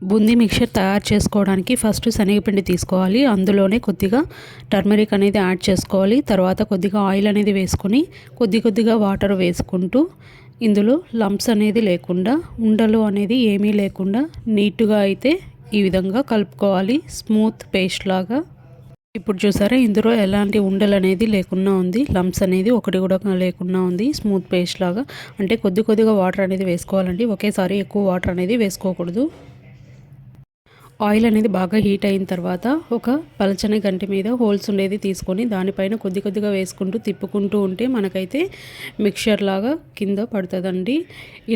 Boondi mixture తయారు చేసుకోవడానికి first శనగపిండి తీసుకోవాలి. అందులోనే కొద్దిగా టర్మరిక్ అనేది యాడ్ చేసుకోవాలి. తర్వాత కొద్దిగా ఆయిల్ అనేది వేసుకొని కొద్దిగా వాటర్ వేసుకుంటూ ఇందులో లంప్స్ అనేది లేకుండా, ఉండలు అనేది ఏమీ లేకుండా నీట్గా అయితే ఈ విధంగా కలుపుకోవాలి, స్మూత్ పేస్ట్ లాగా. ఇప్పుడు చూసారా, ఇందులో ఎలాంటి ఉండలు అనేది లేకుండా ఉంది, లంప్స్ అనేది ఒకటి కూడా లేకుండా ఉంది, స్మూత్ పేస్ట్ లాగా. అంటే కొద్దిగా వాటర్ అనేది వేసుకోవాలండి, ఒకేసారి ఎక్కువ వాటర్ అనేది వేసుకోకూడదు. ఆయిల్ అనేది బాగా హీట్ అయిన తర్వాత ఒక పలచని గంటి మీద హోల్స్ ఉండేది తీసుకొని దానిపైన కొద్దిగా వేసుకుంటూ తిప్పుకుంటూ ఉంటే మనకైతే మిక్చర్ లాగా కింద పడుతుందండి.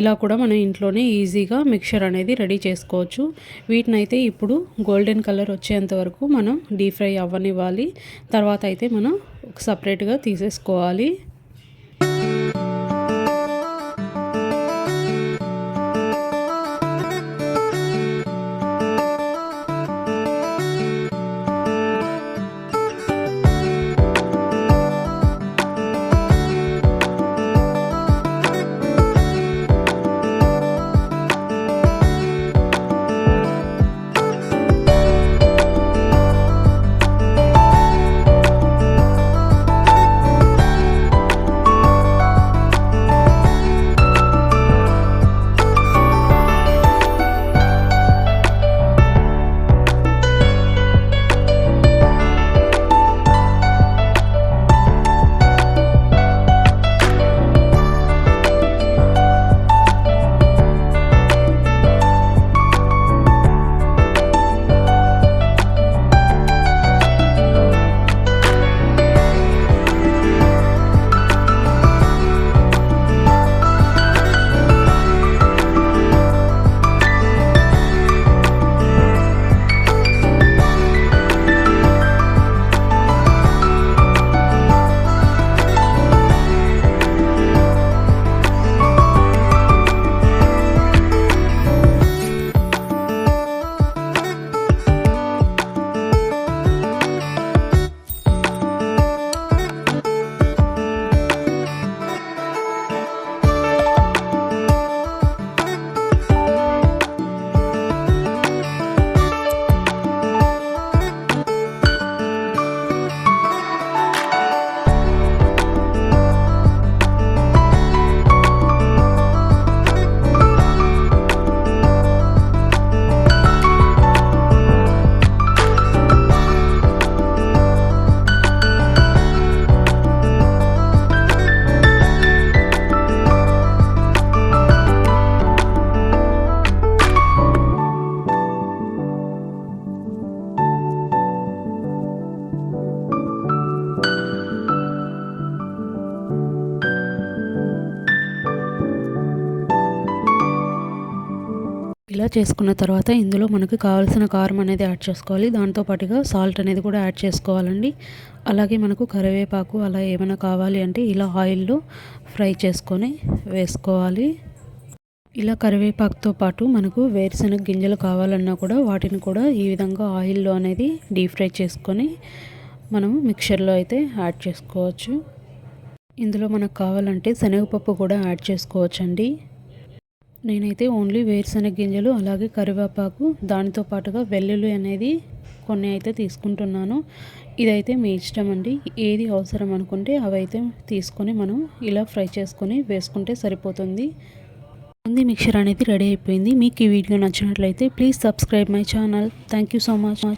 ఇలా కూడా మనం ఇంట్లోనే ఈజీగా మిక్చర్ అనేది రెడీ చేసుకోవచ్చు. వీటినైతే ఇప్పుడు గోల్డెన్ కలర్ వచ్చేంత వరకు మనం డీప్ ఫ్రై అవ్వనివ్వాలి. తర్వాత అయితే మనం సపరేట్గా తీసేసుకోవాలి. ఇలా చేసుకున్న తర్వాత ఇందులో మనకు కావాల్సిన కారం అనేది యాడ్ చేసుకోవాలి. దాంతో పాటుగా సాల్ట్ అనేది కూడా యాడ్ చేసుకోవాలండి. అలాగే మనకు కరివేపాకు అలా ఏమైనా కావాలి అంటే ఇలా ఆయిల్లో ఫ్రై చేసుకొని వేసుకోవాలి. ఇలా కరివేపాకుతో పాటు మనకు వేరుశనగ గింజలు కావాలన్నా కూడా వాటిని కూడా ఈ విధంగా ఆయిల్లో అనేది డీప్ ఫ్రై చేసుకొని మనం మిక్చర్లో అయితే యాడ్ చేసుకోవచ్చు. ఇందులో మనకు కావాలంటే శనగపప్పు కూడా యాడ్ చేసుకోవచ్చండి. నేనైతే ఓన్లీ వేరుశనగ గింజలు అలాగే కరివేపాకు దానితో పాటుగా వెల్లుల్లి అనేది కొన్ని అయితే తీసుకుంటున్నాను. ఇదైతే మీ ఇష్టం అండి, ఏది అవసరం అనుకుంటే అవైతే తీసుకొని మనం ఇలా ఫ్రై చేసుకొని వేసుకుంటే సరిపోతుంది. బూందీ మిక్చర్ అనేది రెడీ అయిపోయింది. మీకు ఈ వీడియో నచ్చినట్లయితే please subscribe my channel. Thank you so much.